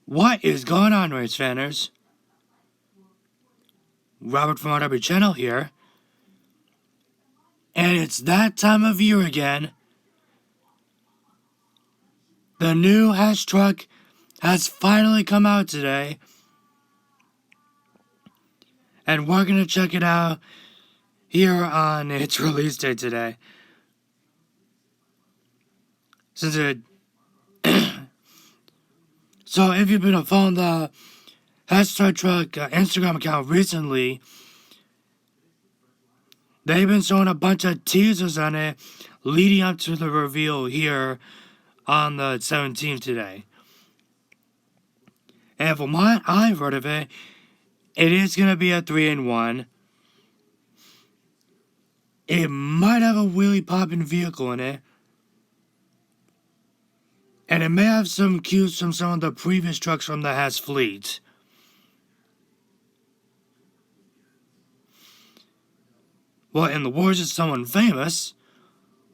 What is going on, Racefanners? Robert from RW Channel here. And it's that time of year again. The new Hess truck has finally come out today. And we're going to check it out here on its release date today. Since it... So if you've been following the Hess Truck Instagram account recently, they've been showing a bunch of teasers on it leading up to the reveal here on the 17th today. And from what I've heard of it, it is going to be a 3-in-1. It might have a wheelie popping vehicle in it. And it may have some cues from some of the previous trucks from the Hess fleet. Well, in the words of someone famous,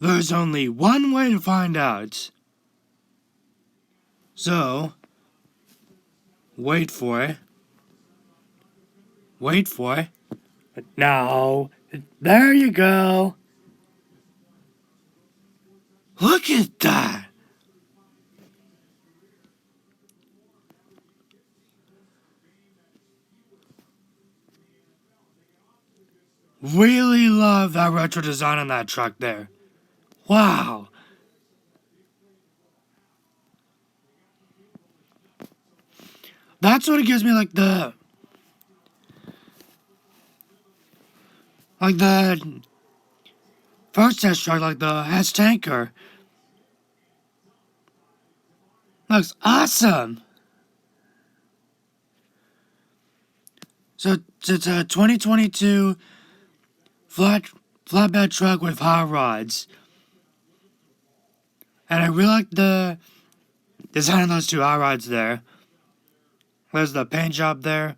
there's only one way to find out. So, wait for it. Wait for it. No, there you go. Look at that. Really love that retro design on that truck there. Wow. That sort of gives me like the first test truck, like the Hess tanker. Looks awesome. So it's a 2022 flatbed truck with hot rods. And I really like the design of those two hot rods there. There's the paint job there.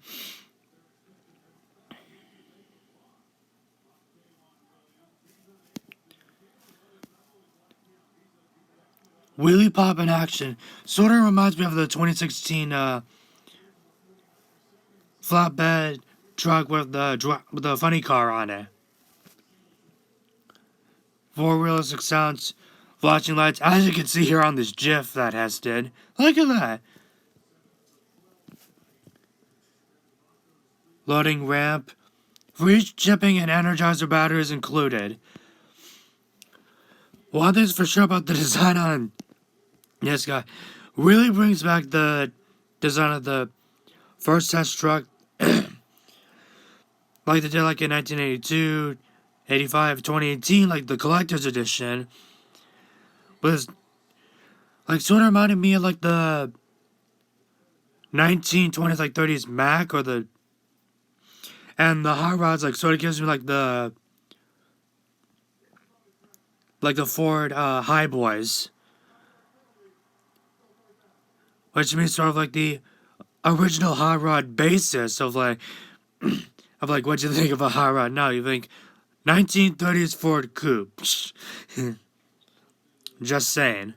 Wheelie pop in action. Sort of reminds me of the 2016 flatbed truck with the funny car on it. 4 realistic sounds, flashing lights, as you can see here on this GIF that Hess did. Look at that. Loading ramp. Free shipping and Energizer batteries included. One thing's for sure about the design on this guy. Really brings back the design of the first test truck. Like they did like in 1982, 85, 2018, like the collector's edition. But it's like sort of reminded me of like the 1920s, like 30s Mac or the... And the hot rods like sort of gives me like the Ford High Boys. Which means sort of like the original hot rod basis of like what you think of a hot rod now. You think 1930s Ford Coupe. Just saying.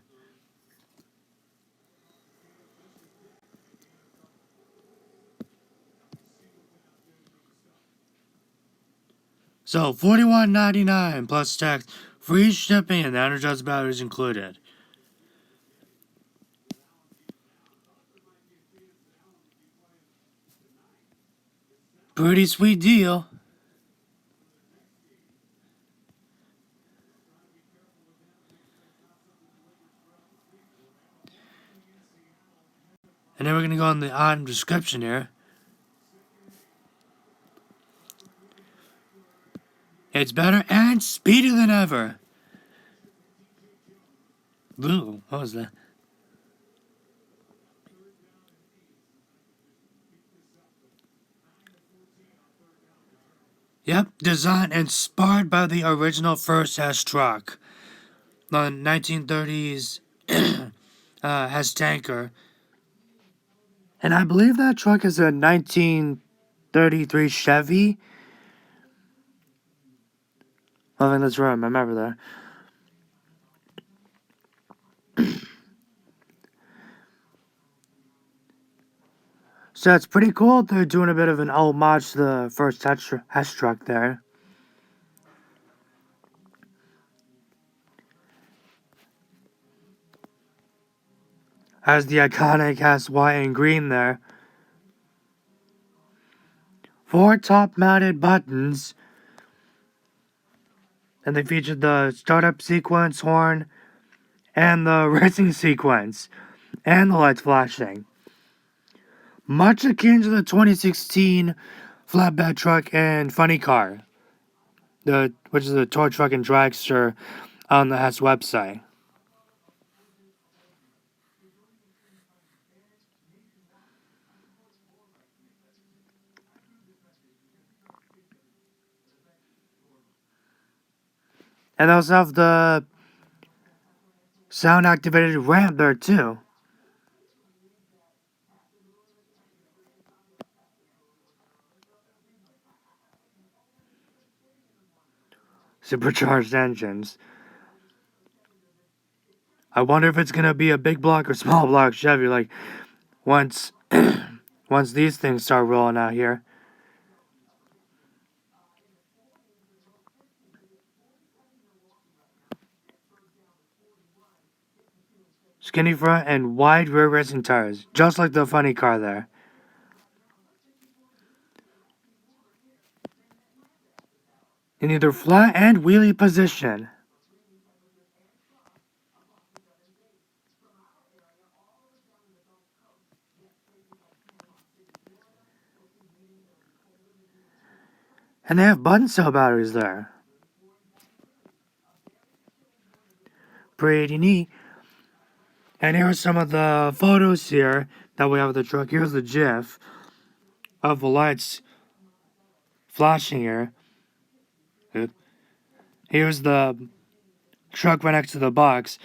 So $41.99 plus tax, free shipping, and Energizer batteries included. Pretty sweet deal. And then we're going to go on the item description here. It's better and speedier than ever. Ooh, what was that? Yep, design inspired by the original first Hess truck. The 1930s Hess tanker. And I believe that truck is a 1933 Chevy. I think that's right, I remember that. So it's pretty cool. They're doing a bit of an homage to the first Hess truck there. Has the iconic Hess white and green there. 4 top-mounted buttons. And they featured the startup sequence horn and the racing sequence and the lights flashing. Much akin to the 2016 flatbed truck and funny car, which is the toy truck and dragster on the Hess website. And they also have the sound activated ramp there too. Supercharged engines. I wonder if it's gonna be a big block or small block Chevy, like once once these things start rolling out here. Skinny front and wide rear racing tires, just like the funny car there. In either flat and wheelie position. And they have button cell batteries there. Pretty neat. And here are some of the photos here that we have of the truck. Here's the GIF of the lights flashing here. Here's the truck right next to the box.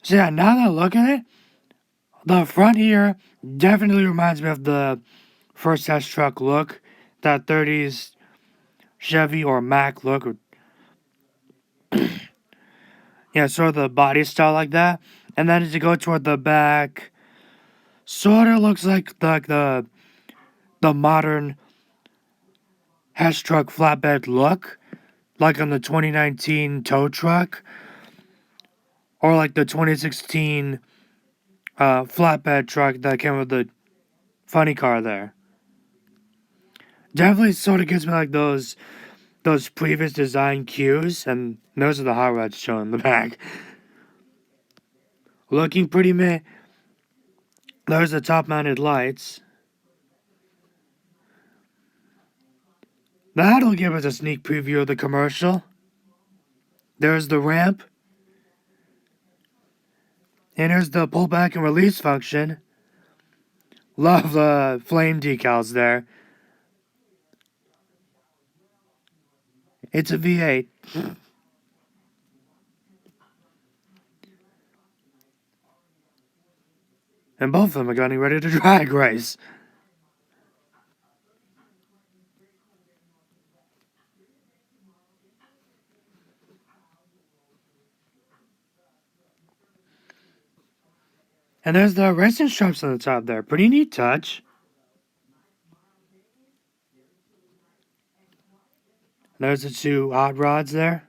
So yeah, now that I look at it, the front here definitely reminds me of the first Hess truck look. That 30s Chevy or Mack look. Yeah, sort of the body style like that. And then as you go toward the back, sort of looks like the modern Hess truck flatbed look, like on the 2019 tow truck, or like the 2016 flatbed truck that came with the funny car there. Definitely sort of gives me like those previous design cues, and those are the hot rods shown in the back. Looking pretty meh. There's the top-mounted lights. That'll give us a sneak preview of the commercial. There's the ramp. And here's the pullback and release function. Love the flame decals there. It's a V8. And both of them are getting ready to drag race. And there's the racing stripes on the top there. Pretty neat touch. There's the 2 hot rods there.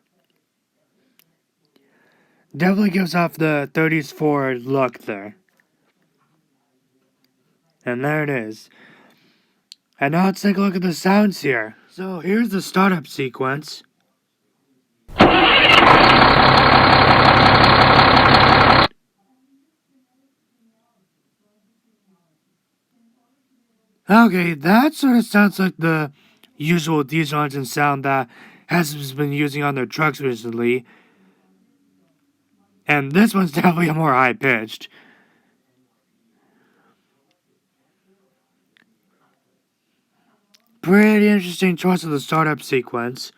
Definitely gives off the 30s Ford look there. And there it is. And now let's take a look at the sounds here. So here's the startup sequence. Okay, that sort of sounds like the usual diesel engine sound that has been using on their trucks recently. And this one's definitely more high-pitched. Pretty interesting choice of the startup sequence.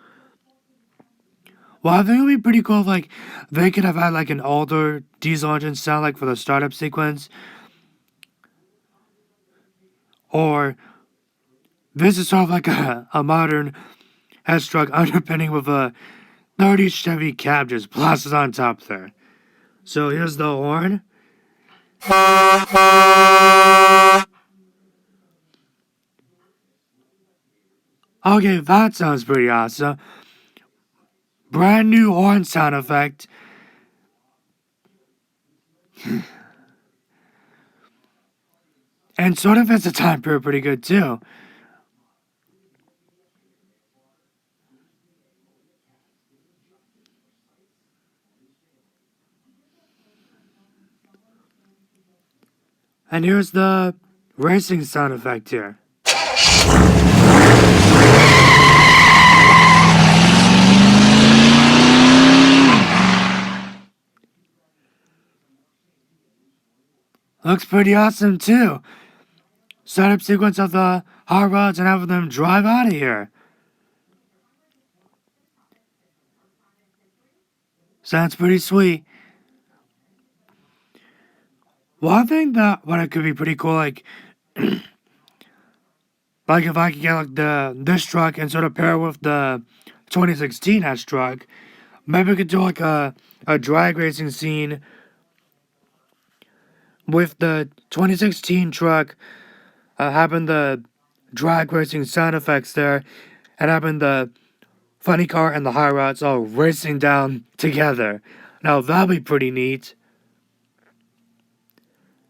Well, I think it would be pretty cool if, like, they could have had, like, an older diesel engine sound, like, for the startup sequence. Or this is sort of like a modern Hess truck underpinning with a 30s Chevy cab just blasted on top there. So here's the horn. Okay, that sounds pretty awesome. Brand new horn sound effect. And sort of fits the time period pretty good too. And here's the racing sound effect here. Looks pretty awesome too. Setup sequence of the hot rods and having them drive out of here. Sounds pretty sweet. One thing that what it could be pretty cool, like if I could get like this truck and sort of pair it with the 2016 Hess truck, maybe we could do like a drag racing scene with the 2016 truck, having the drag racing sound effects there, and having the funny car and the high rods all racing down together. Now that'd be pretty neat.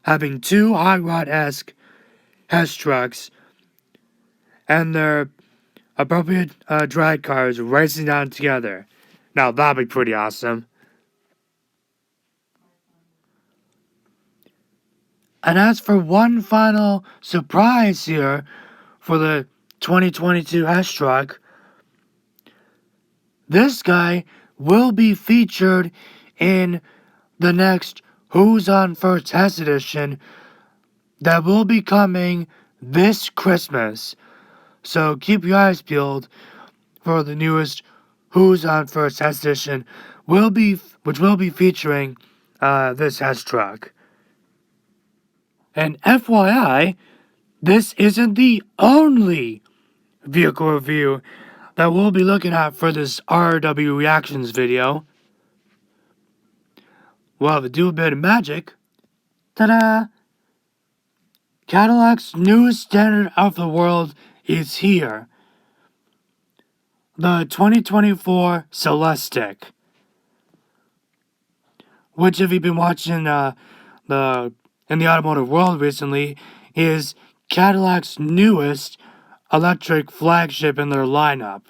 Having two high rod-esque Hess trucks and their appropriate drag cars racing down together. Now that'd be pretty awesome. And as for one final surprise here for the 2022 Hess truck, this guy will be featured in the next Who's on First Hess edition that will be coming this Christmas. So keep your eyes peeled for the newest Who's on First Hess edition, which will be featuring this Hess truck. And FYI, this isn't the only vehicle review that we'll be looking at for this RW Reactions video. Well, to do a bit of magic, ta-da! Cadillac's newest standard of the world is here. The 2024 Celestiq, which if you've been watching in the automotive world recently, is Cadillac's newest electric flagship in their lineup,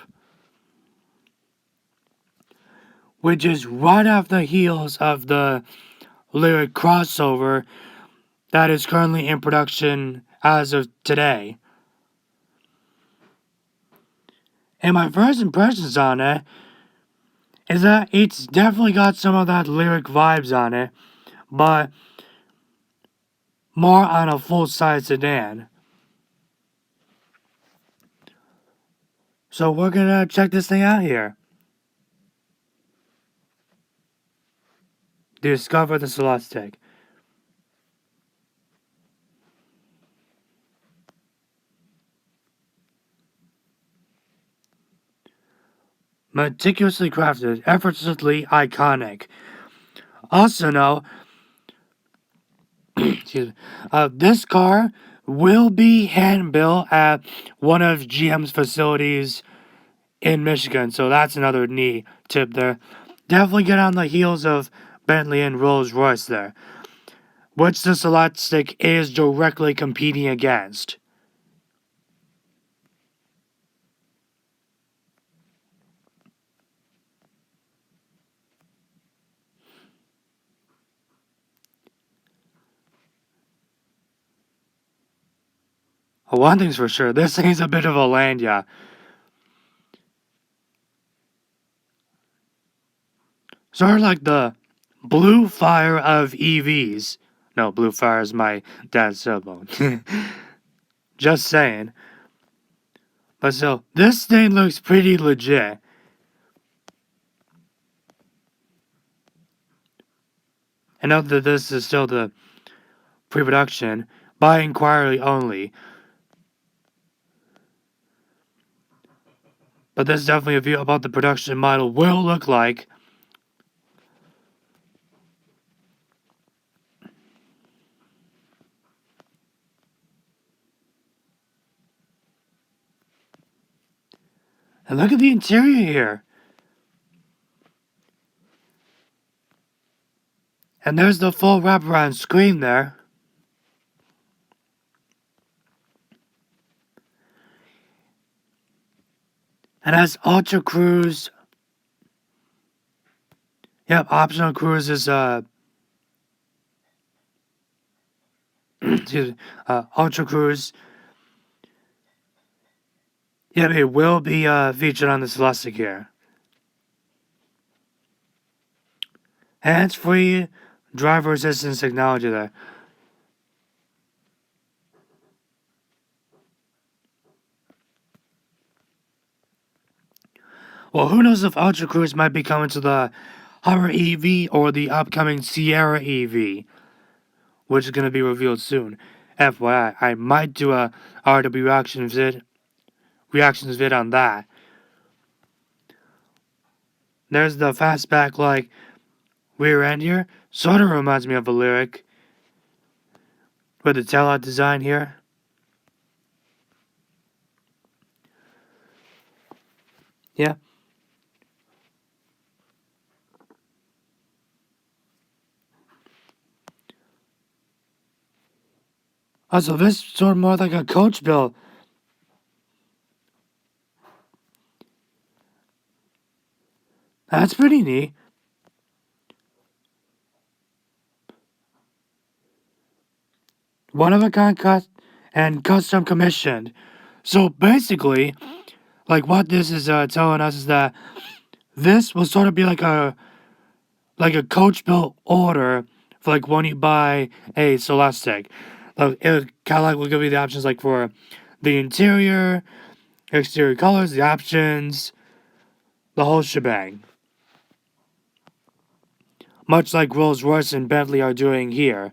which is right off the heels of the Lyric crossover that is currently in production as of today. And my first impressions on it is that it's definitely got some of that Lyric vibes on it, but more on a full-size sedan. So we're gonna check this thing out here. Discover the Celestiq. Meticulously crafted, effortlessly iconic. Also know, this car will be hand-built at one of GM's facilities in Michigan, so that's another neat tip there. Definitely get on the heels of Bentley and Rolls-Royce there, which the Celestiq is directly competing against. One thing's for sure, this thing's a bit of a lanyard. Sort of like the Blue Fire of EVs. No, Blue Fire is my dad's sailboat. Just saying. But still, this thing looks pretty legit. And note that this is still the pre-production, by inquiry only. But this is definitely a view about the production model will look like. And look at the interior here. And there's the full wraparound screen there. And has Ultra Cruise. Yep, optional cruise is excuse me, Ultra Cruise. Yep, it will be featured on the Celestiq here. Hands-free driver assistance technology there. Well, who knows if Ultra Cruise might be coming to the Hummer EV or the upcoming Sierra EV, which is going to be revealed soon. FYI, I might do a RW reactions vid on that. There's the fastback like rear end here. Sort of reminds me of a Lyric with the taillight design here. Yeah. Also, this sort of more like a coach build. That's pretty neat. One of a kind cut and custom commissioned. So basically, like what this is telling us is that this will sort of be like a coach built order for like when you buy a Celestiq. Like Cadillac will give you the options like for the interior, exterior colors, the options, the whole shebang. Much like Rolls-Royce and Bentley are doing here.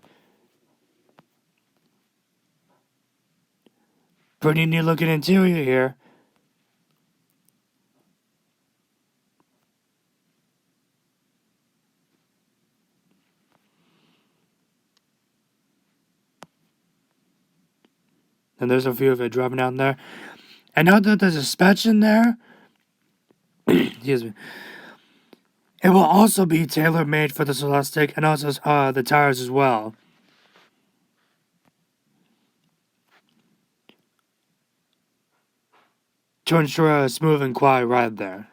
Pretty neat looking interior here. And there's a view of it driving down there. And now that there's a suspension there, excuse me, it will also be tailor-made for the Celestiq and also the tires as well. To ensure a smooth and quiet ride there.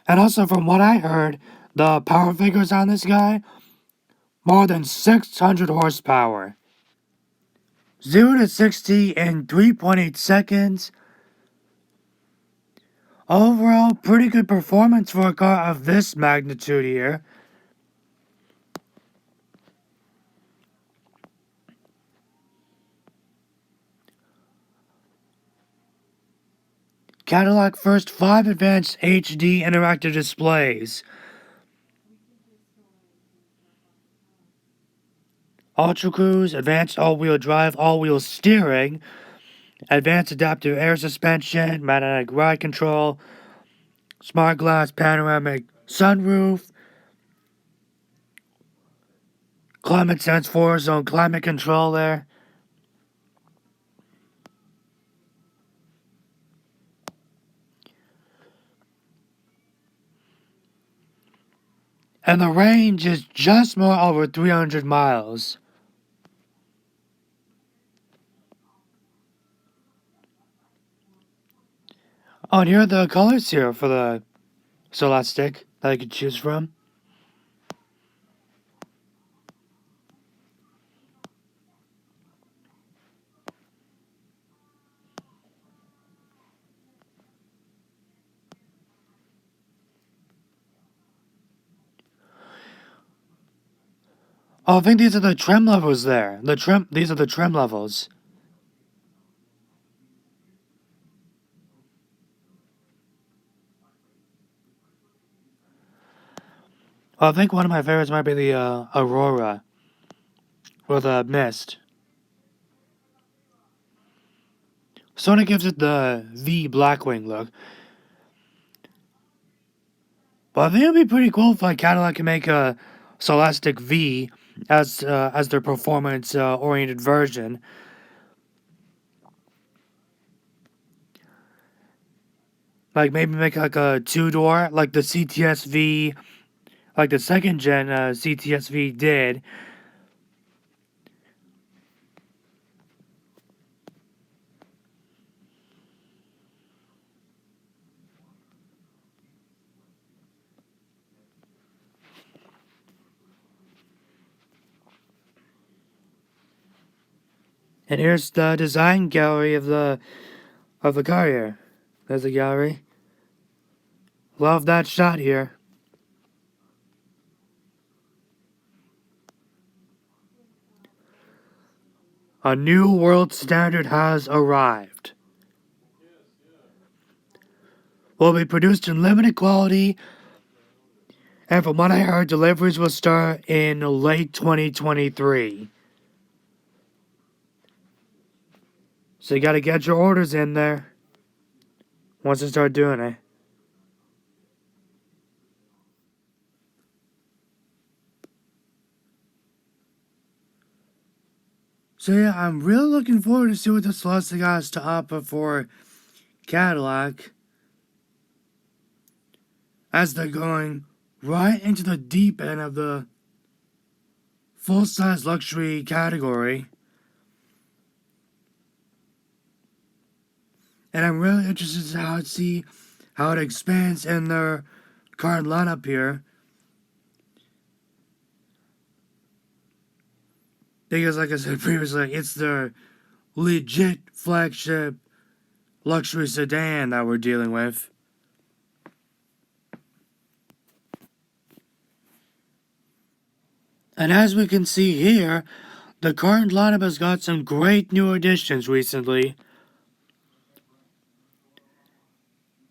And also, from what I heard, the power figures on this guy, more than 600 horsepower. 0 to 60 in 3.8 seconds. Overall, pretty good performance for a car of this magnitude here. Cadillac first 5 advanced HD interactive displays. Ultra Cruise, advanced all-wheel drive, all-wheel steering, advanced adaptive air suspension, magnetic ride control, smart glass panoramic sunroof, climate sense 4-zone climate control there. And the range is just more over 300 miles. Oh, and here are the colors here for the Celestiq that I could choose from. Oh, I think these are the trim levels there. These are the trim levels. Well, I think one of my favorites might be the Aurora with a mist. Sony gives it the V Blackwing look. But I think it'd be pretty cool if like Cadillac can make a Celestiq V as their performance oriented version. Like maybe make like a 2-door, like the CTS-V, like the second gen CTS-V did. And here's the design gallery of the car here. There's the gallery. Love that shot here. A new world standard has arrived. Will be produced in limited quality, and from what I heard, deliveries will start in late 2023. So you gotta get your orders in there once they start doing it. So yeah, I'm really looking forward to see what the Celestiq has to offer for Cadillac, as they're going right into the deep end of the full-size luxury category. And I'm really interested to see how it expands in their current lineup here. Because like I said previously, it's their legit flagship luxury sedan that we're dealing with. And as we can see here, the current lineup has got some great new additions recently.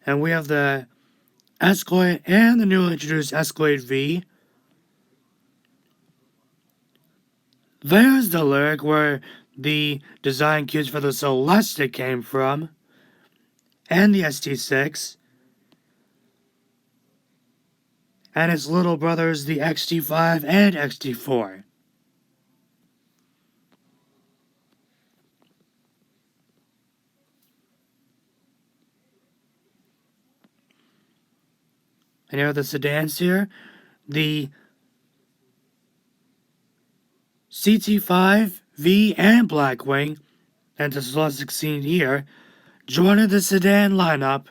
And we have the Escalade and the newly introduced Escalade V. There's the lyric where the design kits for the Celestiq came from, and the ST6, and its little brothers, the XT5 and XT4. And here are the sedans here. The CT5, V, and Blackwing, and the Celestiq seen here, joining the sedan lineup.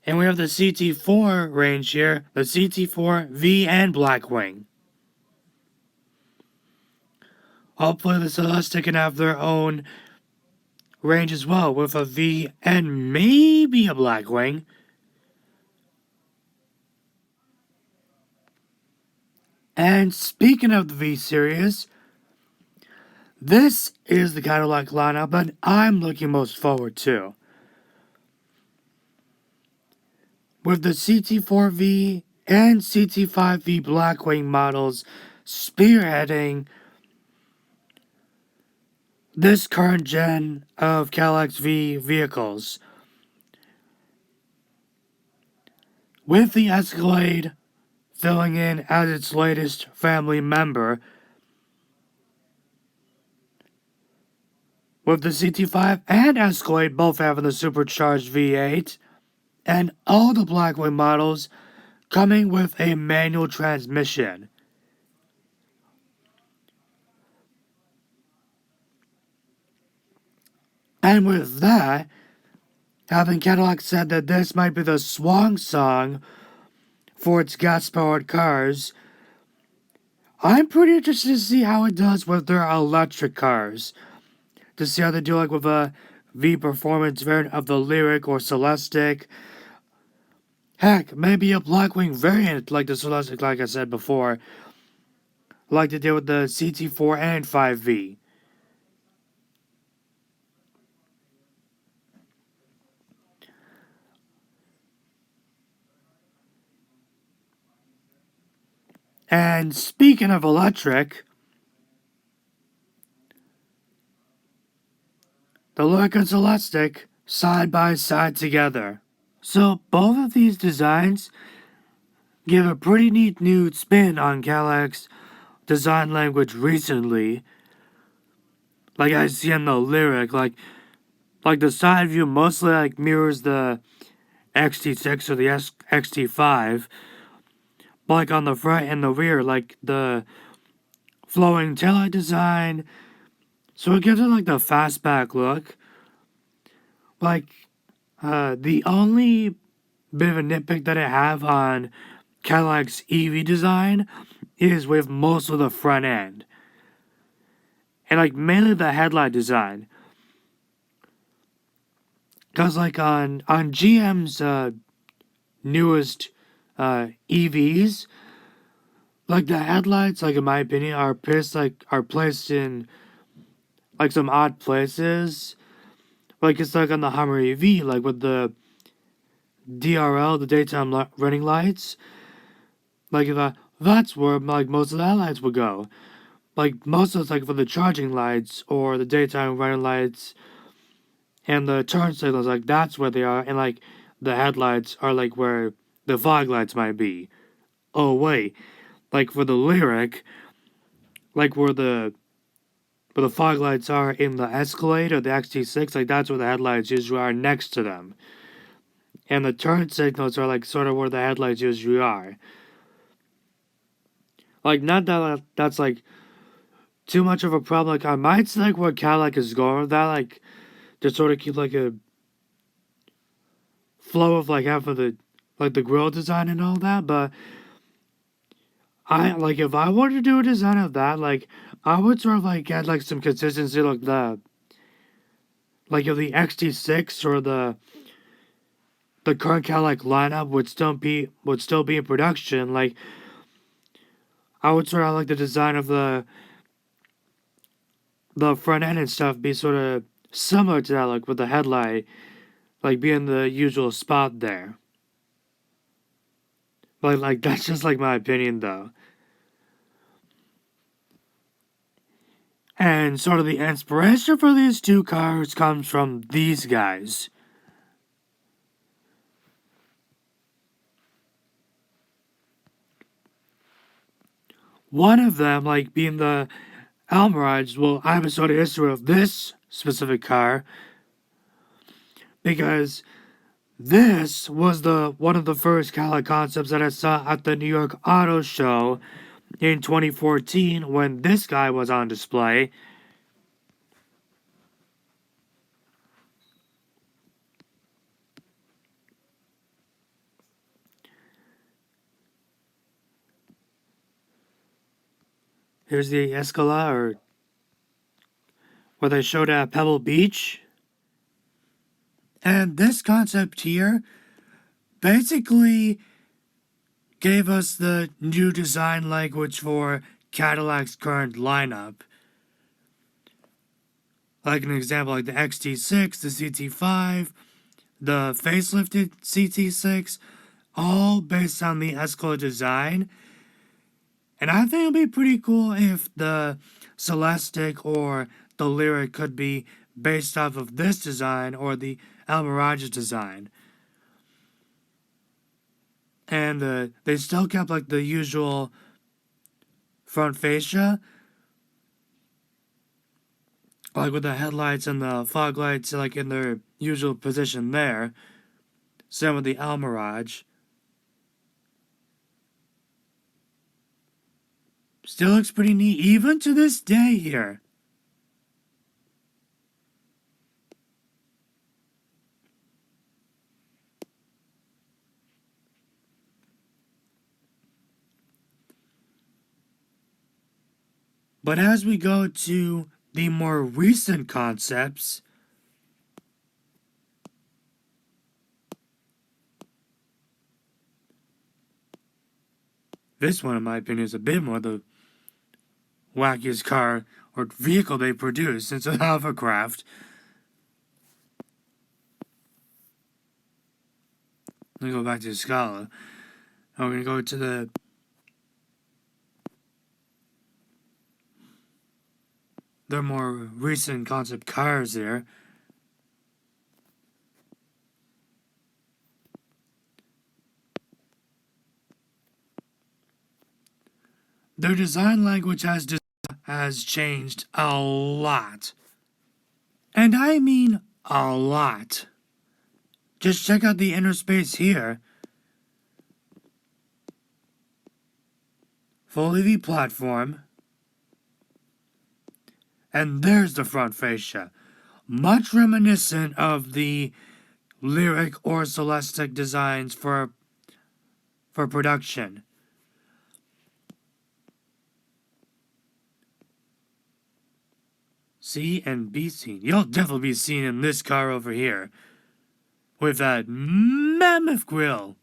And we have the CT4 range here, the CT4, V, and Blackwing. Hopefully the Celestiq can have their own range as well, with a V and maybe a Blackwing. And speaking of the V series, this is the Cadillac lineup that I'm looking most forward to. With the CT4V and CT5V Blackwing models spearheading this current gen of Cadillac's V vehicles, with the Escalade filling in as its latest family member, with the CT5 and Escalade both having the supercharged V8, and all the Blackwing models coming with a manual transmission. And with that, having Cadillac said that this might be the swan song for its gas-powered cars, I'm pretty interested to see how it does with their electric cars. To see how they do like with a V performance variant of the Lyric or Celestiq. Heck, maybe a Blackwing variant like the Celestiq, like I said before, like they did with the CT4 and 5V. And speaking of electric, the Lyric and Celestiq side by side together. So both of these designs give a pretty neat new spin on Cadillac's design language recently. Like I see in the lyric, like the side view mostly like mirrors the XT6 or the XT5, but like on the front and the rear, like the flowing taillight design, so it gives it like the fastback look. Like the only bit of a nitpick that I have on Cadillac's EV design is with most of the front end. And like mainly the headlight design. Cause like on GM's newest EVs, like the headlights, like in my opinion, are placed in like some odd places. Like it's like on the Hummer EV, like with the DRL, the daytime running lights. Like that's where like most of the headlights would go. Like most of it's like for the charging lights or the daytime running lights and the turn signals. Like that's where they are, and like the headlights are like where the fog lights might be. Oh wait, like for the lyric, like where the fog lights are in the Escalade or the XT6, like that's where the headlights usually are next to them. And the turn signals are like sort of where the headlights usually are. Like not that that's like too much of a problem. Like I might see like where Cadillac is going with that, like to sort of keep like a flow of like half of the like the grill design and all that, but I like if I were to do a design of that, like I would sort of like add like some consistency like if the XT6 or the current Cadillac lineup would still be in production, like I would sort of like the design of the front end and stuff be sort of similar to that, like with the headlight, like being the usual spot there. But like that's just like my opinion though. And sort of the inspiration for these two cars comes from these guys. One of them, like being the Almirage, well, I have a sort of history of this specific car because this was the one of the first Cadillac concepts that I saw at the New York Auto Show in 2014 when this guy was on display. Here's the Escala, or where they showed at Pebble Beach. And this concept here basically gave us the new design language for Cadillac's current lineup. Like an example, like the XT6, the CT5, the facelifted CT6, all based on the Escalade design. And I think it'd be pretty cool if the Celestiq or the Lyric could be based off of this design or the Almirage's design. And they still kept like the usual front fascia, like with the headlights and the fog lights like in their usual position there. Same with the Almirage. Still looks pretty neat even to this day here. But as we go to the more recent concepts, this one, in my opinion, is a bit more the wackiest car or vehicle they produce since a hovercraft. Let me go back to the Scala. We're going to go to the more recent concept cars there. their design language has changed a lot. And I mean a lot. Just check out the inner space here. Full EV platform. And there's the front fascia. Much reminiscent of the Lyric or Celestiq designs for production. C and B scene. You'll definitely be seen in this car over here. With that mammoth grille.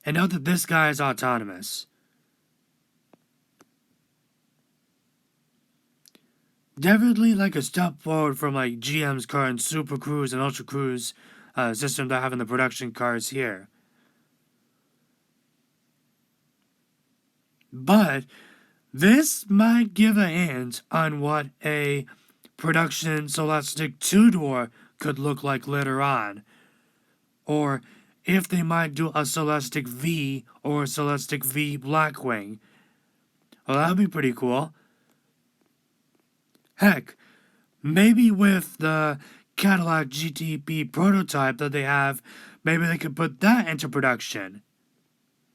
And note that this guy is autonomous. Definitely like a step forward from like GM's current Super Cruise and Ultra Cruise system that have in the production cars here. But this might give a hint on what a production Celestiq 2-door could look like later on. Or if they might do a Celestiq V or a Celestiq V Blackwing. Well, that'd be pretty cool. Heck, maybe with the Cadillac GTP prototype that they have, maybe they could put that into production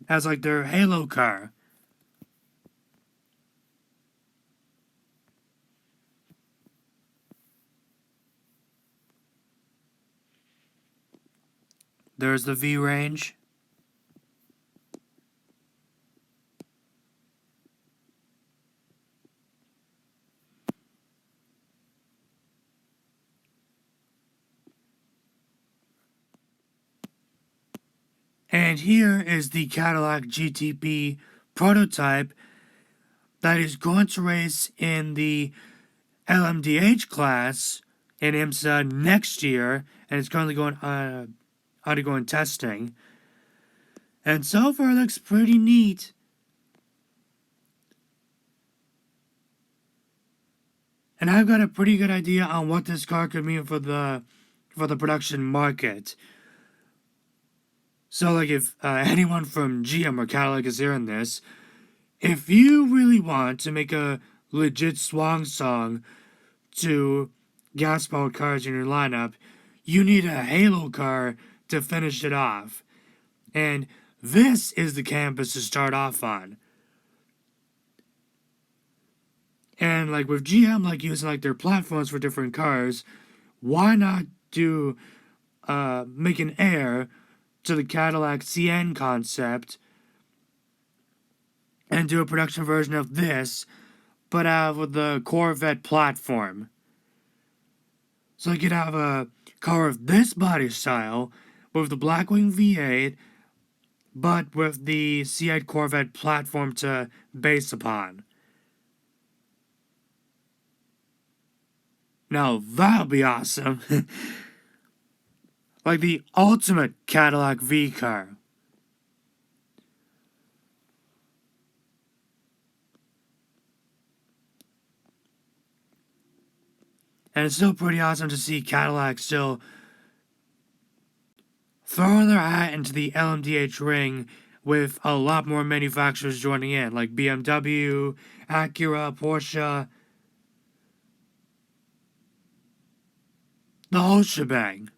as like their Halo car. There's the V range. And here is the Cadillac GTP prototype that is going to race in the LMDH class in IMSA next year, and it's currently undergoing testing. And so far, it looks pretty neat. And I've got a pretty good idea on what this car could mean for the production market. So, like, if anyone from GM or Cadillac is hearing this, if you really want to make a legit swan song to gas-powered cars in your lineup, you need a Halo car to finish it off. And this is the canvas to start off on. And like with GM, like using like their platforms for different cars, why not do make an heir to the Cadillac CN concept and do a production version of this, but with the Corvette platform? So you could have a car of this body style with the Blackwing V8, but with the C8 Corvette platform to base upon. Now that'll be awesome. Like the ultimate Cadillac V car. And it's still pretty awesome to see Cadillac still throwing their hat into the LMDH ring with a lot more manufacturers joining in, like BMW, Acura, Porsche, the whole shebang.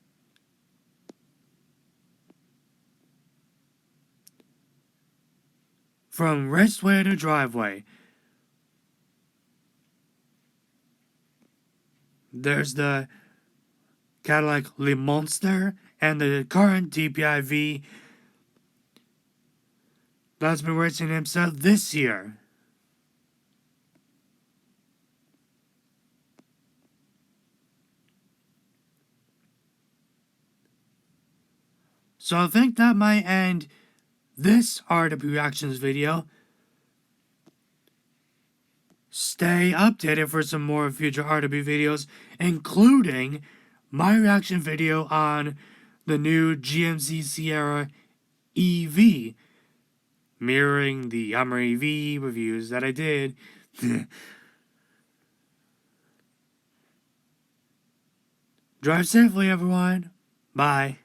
From raceway to driveway. There's the Cadillac Le Monster and the current DPI V that's been racing himself this year. So I think that might end this RW Reactions video. Stay updated for some more future RW videos, including my reaction video on the new GMC Sierra EV, mirroring the Hummer EV reviews that I did. Drive safely, everyone. Bye.